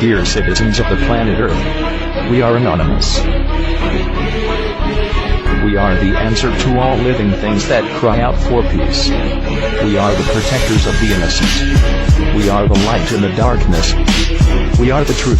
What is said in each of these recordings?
Dear citizens of the planet Earth, we are anonymous. We are the answer to all living things that cry out for peace. We are the protectors of the innocent. We are the light in the darkness. We are the truth.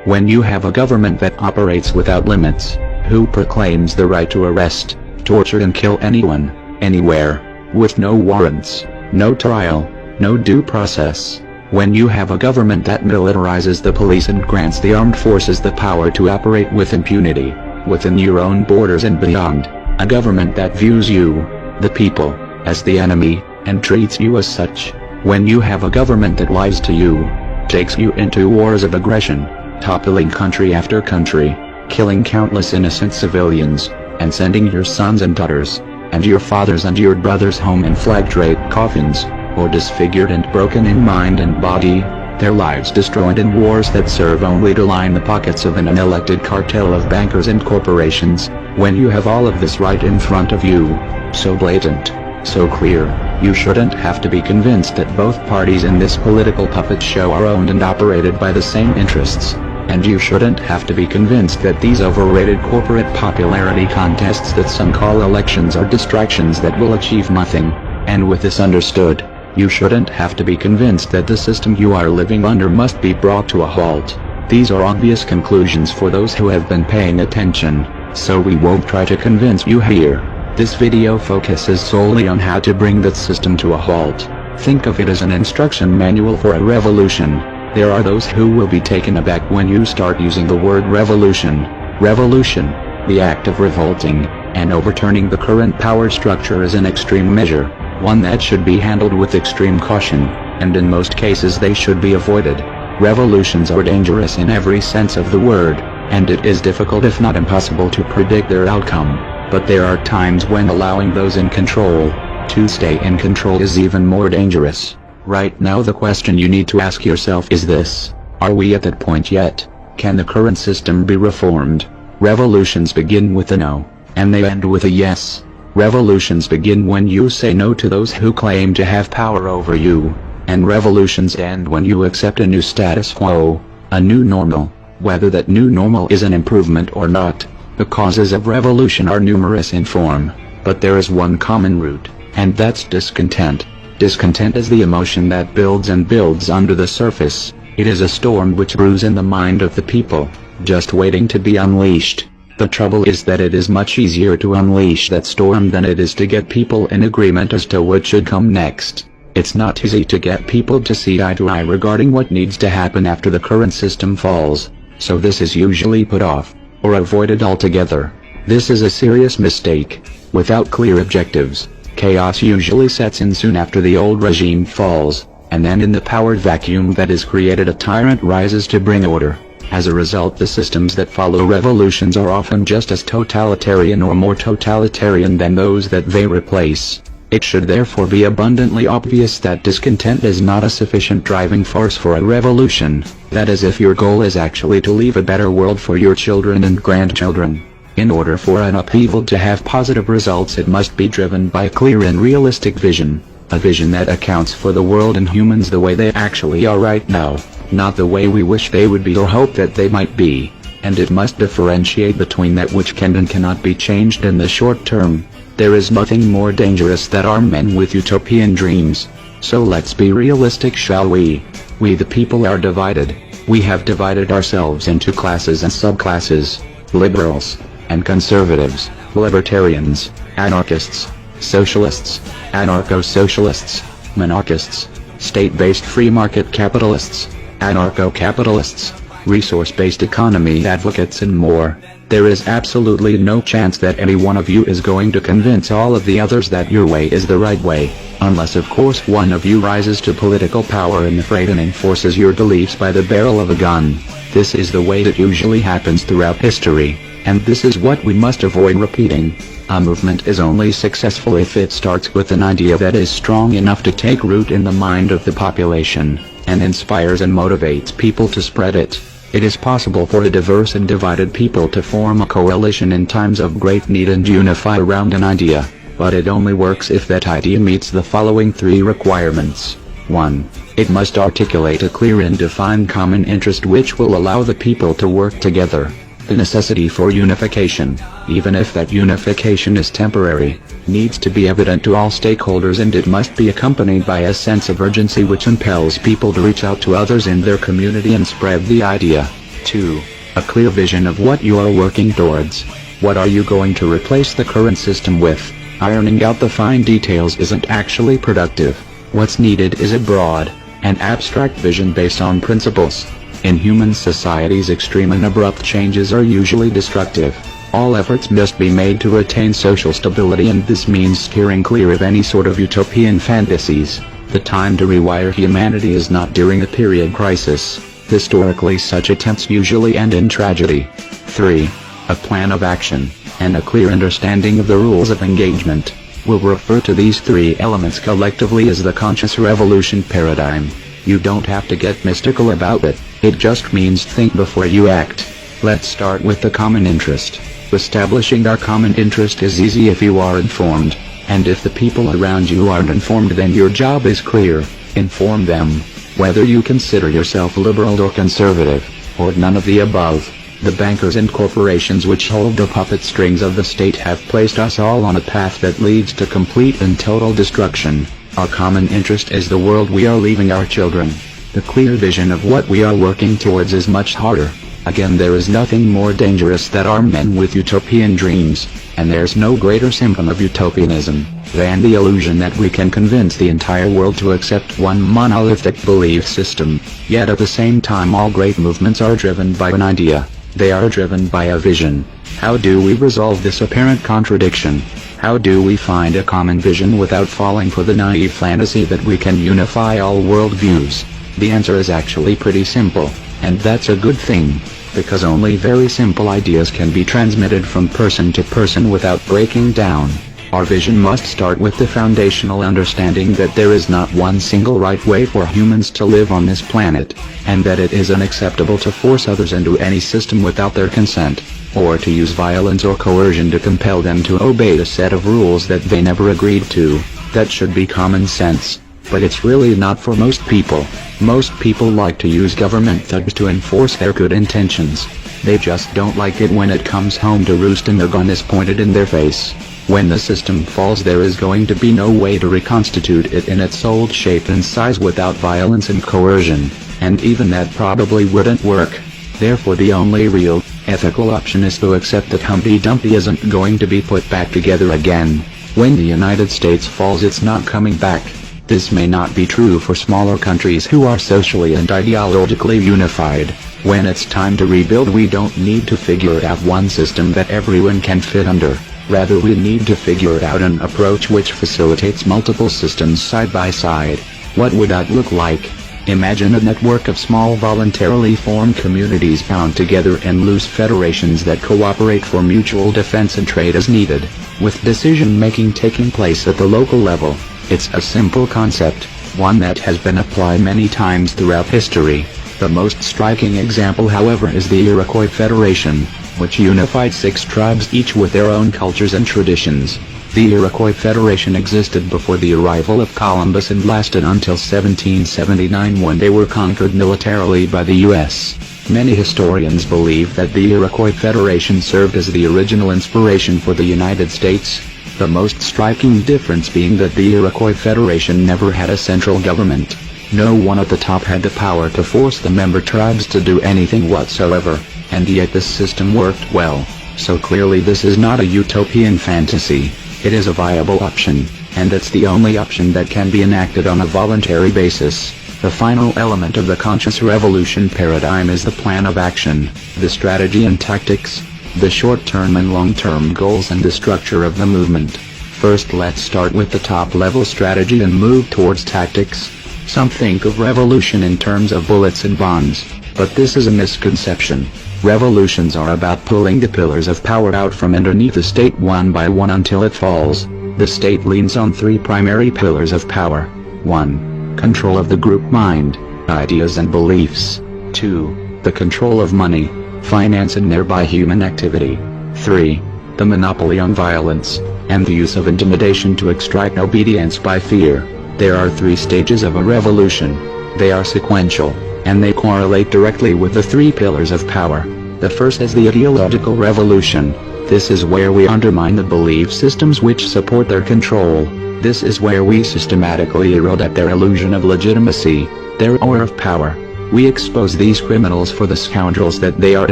When you have a government that operates without limits, who proclaims the right to arrest, torture and kill anyone, anywhere, with no warrants, no trial, no due process. When you have a government that militarizes the police and grants the armed forces the power to operate with impunity, within your own borders and beyond. A government that views you, the people, as the enemy, and treats you as such. When you have a government that lies to you, takes you into wars of aggression, toppling country after country, killing countless innocent civilians, and sending your sons and daughters, and your fathers and your brothers home in flag-draped coffins, or disfigured and broken in mind and body, their lives destroyed in wars that serve only to line the pockets of an unelected cartel of bankers and corporations. When you have all of this right in front of you, so blatant, so clear, you shouldn't have to be convinced that both parties in this political puppet show are owned and operated by the same interests. And you shouldn't have to be convinced that these overrated corporate popularity contests that some call elections are distractions that will achieve nothing. And with this understood, you shouldn't have to be convinced that the system you are living under must be brought to a halt. These are obvious conclusions for those who have been paying attention, so we won't try to convince you here. This video focuses solely on how to bring that system to a halt. Think of it as an instruction manual for a revolution. There are those who will be taken aback when you start using the word revolution. Revolution, the act of revolting, and overturning the current power structure is an extreme measure, one that should be handled with extreme caution, and in most cases they should be avoided. Revolutions are dangerous in every sense of the word, and it is difficult if not impossible to predict their outcome, but there are times when allowing those in control to stay in control is even more dangerous. Right now the question you need to ask yourself is this: are we at that point yet? Can the current system be reformed? Revolutions begin with a no, and they end with a yes. Revolutions begin when you say no to those who claim to have power over you, and revolutions end when you accept a new status quo, a new normal, whether that new normal is an improvement or not. The causes of revolution are numerous in form, but there is one common root, and that's discontent. Discontent is the emotion that builds and builds under the surface. It is a storm which brews in the mind of the people, just waiting to be unleashed. The trouble is that it is much easier to unleash that storm than it is to get people in agreement as to what should come next. It's not easy to get people to see eye to eye regarding what needs to happen after the current system falls, so this is usually put off, or avoided altogether. This is a serious mistake. Without clear objectives, chaos usually sets in soon after the old regime falls, and then in the powered vacuum that is created a tyrant rises to bring order. As a result, the systems that follow revolutions are often just as totalitarian or more totalitarian than those that they replace. It should therefore be abundantly obvious that discontent is not a sufficient driving force for a revolution. That is, if your goal is actually to leave a better world for your children and grandchildren. In order for an upheaval to have positive results, it must be driven by a clear and realistic vision, a vision that accounts for the world and humans the way they actually are right now, not the way we wish they would be or hope that they might be, and it must differentiate between that which can and cannot be changed in the short term. There is nothing more dangerous than armed men with utopian dreams. So let's be realistic, shall we? We the people are divided. We have divided ourselves into classes and subclasses, liberals and conservatives, libertarians, anarchists, socialists, anarcho-socialists, monarchists, state-based free market capitalists, anarcho-capitalists, resource-based economy advocates and more. There is absolutely no chance that any one of you is going to convince all of the others that your way is the right way, unless of course one of you rises to political power in the fray and enforces your beliefs by the barrel of a gun. This is the way that usually happens throughout history, and this is what we must avoid repeating. A movement is only successful if it starts with an idea that is strong enough to take root in the mind of the population, and inspires and motivates people to spread it. It is possible for a diverse and divided people to form a coalition in times of great need and unify around an idea, but it only works if that idea meets the following three requirements. 1. It must articulate a clear and defined common interest which will allow the people to work together. The necessity for unification, even if that unification is temporary, needs to be evident to all stakeholders, and it must be accompanied by a sense of urgency which impels people to reach out to others in their community and spread the idea. 2. A clear vision of what you are working towards. What are you going to replace the current system with? Ironing out the fine details isn't actually productive. What's needed is a broad and abstract vision based on principles. In human societies, extreme and abrupt changes are usually destructive. All efforts must be made to attain social stability, and this means steering clear of any sort of utopian fantasies. The time to rewire humanity is not during a period crisis. Historically, such attempts usually end in tragedy. 3. A plan of action, and a clear understanding of the rules of engagement. We'll refer to these three elements collectively as the conscious revolution paradigm. You don't have to get mystical about it, it just means think before you act. Let's start with the common interest. Establishing our common interest is easy if you are informed, and if the people around you aren't informed, then your job is clear: inform them. Whether you consider yourself liberal or conservative, or none of the above, the bankers and corporations which hold the puppet strings of the state have placed us all on a path that leads to complete and total destruction. Our common interest is the world we are leaving our children. The clear vision of what we are working towards is much harder. Again, there is nothing more dangerous than armed men with utopian dreams, and there's no greater symptom of utopianism than the illusion that we can convince the entire world to accept one monolithic belief system. Yet at the same time, all great movements are driven by an idea. They are driven by a vision. How do we resolve this apparent contradiction? How do we find a common vision without falling for the naive fantasy that we can unify all worldviews? The answer is actually pretty simple, and that's a good thing, because only very simple ideas can be transmitted from person to person without breaking down. Our vision must start with the foundational understanding that there is not one single right way for humans to live on this planet, and that it is unacceptable to force others into any system without their consent, or to use violence or coercion to compel them to obey a set of rules that they never agreed to. That should be common sense, but it's really not for most people. Most people like to use government thugs to enforce their good intentions. They just don't like it when it comes home to roost and the gun is pointed in their face. When the system falls, there is going to be no way to reconstitute it in its old shape and size without violence and coercion, and even that probably wouldn't work. Therefore, the only real, ethical option is to accept that Humpty Dumpty isn't going to be put back together again. When the United States falls, it's not coming back. This may not be true for smaller countries who are socially and ideologically unified. When it's time to rebuild, we don't need to figure out one system that everyone can fit under. Rather, we need to figure out an approach which facilitates multiple systems side by side. What would that look like? Imagine a network of small voluntarily formed communities bound together in loose federations that cooperate for mutual defense and trade as needed, with decision-making taking place at the local level. It's a simple concept, one that has been applied many times throughout history. The most striking example, however, is the Iroquois Federation, which unified 6 tribes, each with their own cultures and traditions. The Iroquois Federation existed before the arrival of Columbus and lasted until 1779, when they were conquered militarily by the U.S. Many historians believe that the Iroquois Federation served as the original inspiration for the United States, the most striking difference being that the Iroquois Federation never had a central government. No one at the top had the power to force the member tribes to do anything whatsoever, and yet this system worked well. So clearly this is not a utopian fantasy. It is a viable option, and it's the only option that can be enacted on a voluntary basis. The final element of the conscious revolution paradigm is the plan of action, the strategy and tactics, the short-term and long-term goals, and the structure of the movement. First, let's start with the top-level strategy and move towards tactics. Some think of revolution in terms of bullets and bombs, but this is a misconception. Revolutions are about pulling the pillars of power out from underneath the state one by one until it falls. The state leans on three primary pillars of power. 1. Control of the group mind, ideas and beliefs. 2. The control of money, finance and thereby human activity. 3. The monopoly on violence, and the use of intimidation to extract obedience by fear. There are three stages of a revolution. They are sequential, and they correlate directly with the three pillars of power. The first is the ideological revolution. This is where we undermine the belief systems which support their control. This is where we systematically erode at their illusion of legitimacy, their aura of power. We expose these criminals for the scoundrels that they are,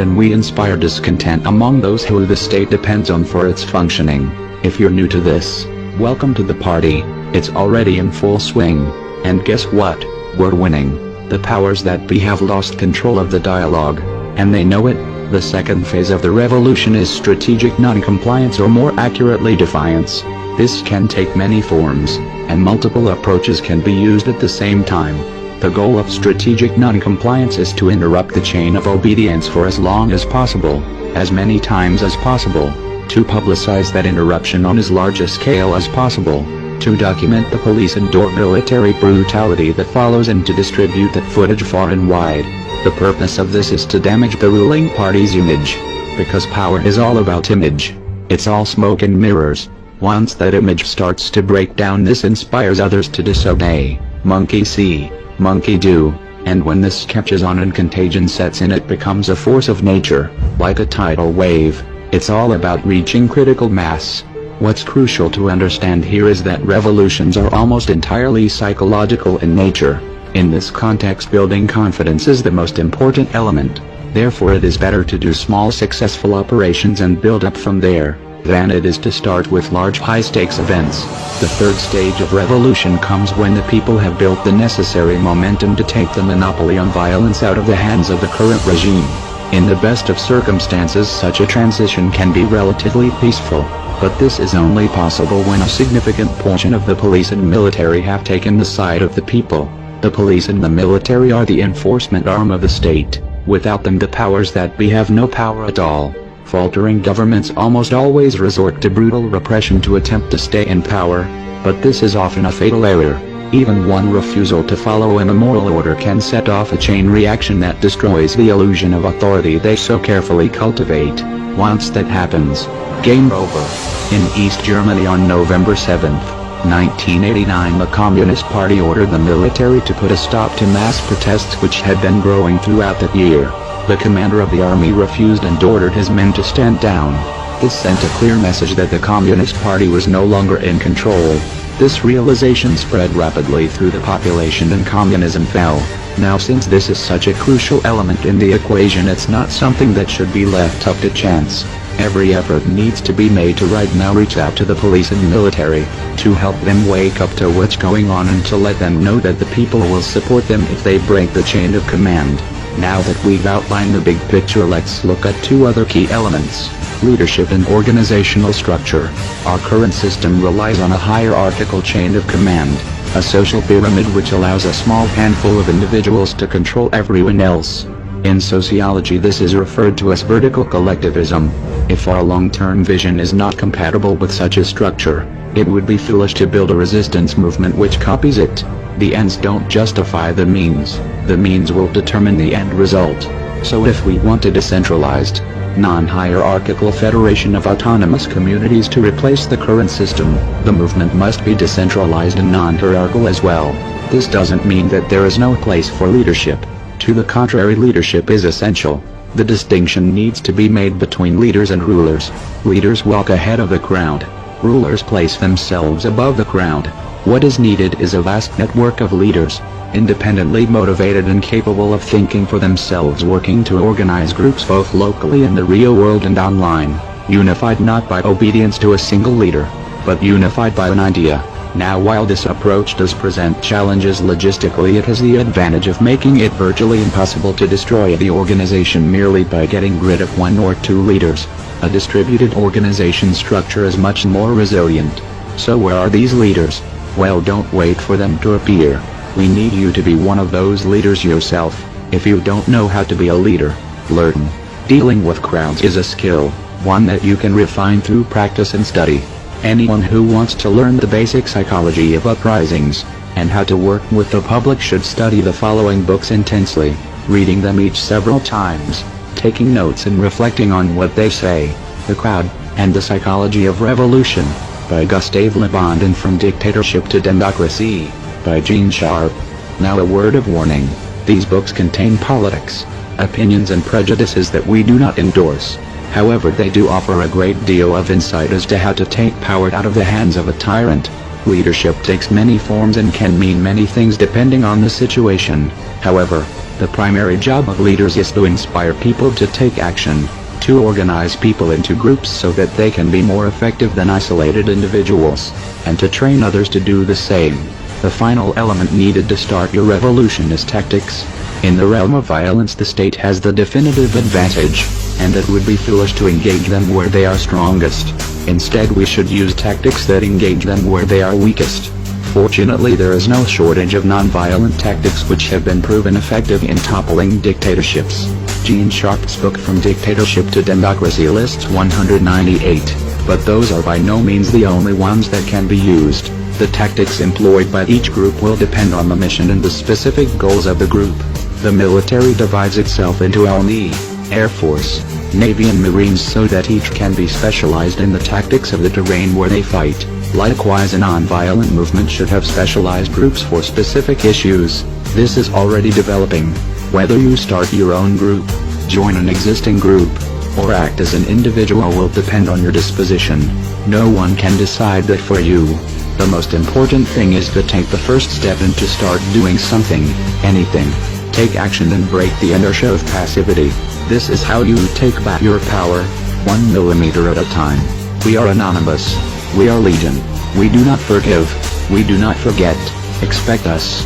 and we inspire discontent among those who the state depends on for its functioning. If you're new to this, welcome to the party. It's already in full swing. And guess what? We're winning. The powers that be have lost control of the dialogue, and they know it. The second phase of the revolution is strategic non-compliance, or more accurately defiance. This can take many forms, and multiple approaches can be used at the same time. The goal of strategic non-compliance is to interrupt the chain of obedience for as long as possible, as many times as possible, to publicize that interruption on as large a scale as possible, to document the police and or military brutality that follows, and to distribute that footage far and wide. The purpose of this is to damage the ruling party's image, because power is all about image. It's all smoke and mirrors. Once that image starts to break down, this inspires others to disobey. Monkey see, monkey do, and when this catches on and contagion sets in, it becomes a force of nature, like a tidal wave. It's all about reaching critical mass. What's crucial to understand here is that revolutions are almost entirely psychological in nature. In this context, building confidence is the most important element. Therefore, it is better to do small successful operations and build up from there, than it is to start with large high-stakes events. The third stage of revolution comes when the people have built the necessary momentum to take the monopoly on violence out of the hands of the current regime. In the best of circumstances, such a transition can be relatively peaceful. But this is only possible when a significant portion of the police and military have taken the side of the people. The police and the military are the enforcement arm of the state. Without them, the powers that be have no power at all. Faltering governments almost always resort to brutal repression to attempt to stay in power, but this is often a fatal error. Even one refusal to follow an immoral order can set off a chain reaction that destroys the illusion of authority they so carefully cultivate. Once that happens, game over. In East Germany on November 7, 1989, the Communist Party ordered the military to put a stop to mass protests which had been growing throughout that year. The commander of the army refused and ordered his men to stand down. This sent a clear message that the Communist Party was no longer in control. This realization spread rapidly through the population and communism fell. Now, since this is such a crucial element in the equation, it's not something that should be left up to chance. Every effort needs to be made to right now reach out to the police and military, to help them wake up to what's going on and to let them know that the people will support them if they break the chain of command. Now that we've outlined the big picture, let's look at two other key elements: leadership and organizational structure. Our current system relies on a hierarchical chain of command, a social pyramid which allows a small handful of individuals to control everyone else. In sociology, this is referred to as vertical collectivism. If our long-term vision is not compatible with such a structure, it would be foolish to build a resistance movement which copies it. The ends don't justify the means will determine the end result. So if we want a decentralized, non-hierarchical federation of autonomous communities to replace the current system, the movement must be decentralized and non-hierarchical as well. This doesn't mean that there is no place for leadership. To the contrary, leadership is essential. The distinction needs to be made between leaders and rulers. Leaders walk ahead of the crowd. Rulers place themselves above the crowd. What is needed is a vast network of leaders, independently motivated and capable of thinking for themselves, working to organize groups both locally in the real world and online, unified not by obedience to a single leader, but unified by an idea. Now, while this approach does present challenges logistically, it has the advantage of making it virtually impossible to destroy the organization merely by getting rid of one or two leaders. A distributed organization structure is much more resilient. So where are these leaders? Well, don't wait for them to appear. We need you to be one of those leaders yourself. If you don't know how to be a leader, learn. Dealing with crowds is a skill, one that you can refine through practice and study. Anyone who wants to learn the basic psychology of uprisings, and how to work with the public should study the following books intensely, reading them each several times, taking notes and reflecting on what they say. The Crowd, and the Psychology of Revolution, by Gustave Le Bon, and From Dictatorship to Democracy, by Gene Sharp. Now a word of warning, these books contain politics, opinions and prejudices that we do not endorse. However, they do offer a great deal of insight as to how to take power out of the hands of a tyrant. Leadership takes many forms and can mean many things depending on the situation. However, the primary job of leaders is to inspire people to take action, to organize people into groups so that they can be more effective than isolated individuals, and to train others to do the same. The final element needed to start your revolution is tactics. In the realm of violence, the state has the definitive advantage, and it would be foolish to engage them where they are strongest. Instead, we should use tactics that engage them where they are weakest. Fortunately, there is no shortage of non-violent tactics which have been proven effective in toppling dictatorships. Gene Sharp's book From Dictatorship to Democracy lists 198, but those are by no means the only ones that can be used. The tactics employed by each group will depend on the mission and the specific goals of the group. The military divides itself into Army, Air Force, Navy and Marines so that each can be specialized in the tactics of the terrain where they fight. Likewise, a non-violent movement should have specialized groups for specific issues. This is already developing. Whether you start your own group, join an existing group, or act as an individual will depend on your disposition. No one can decide that for you. The most important thing is to take the first step and to start doing something, anything. Take action and break the inertia of passivity. This is how you take back your power, 1 millimeter at a time. We are anonymous. We are legion. We do not forgive. We do not forget. Expect us.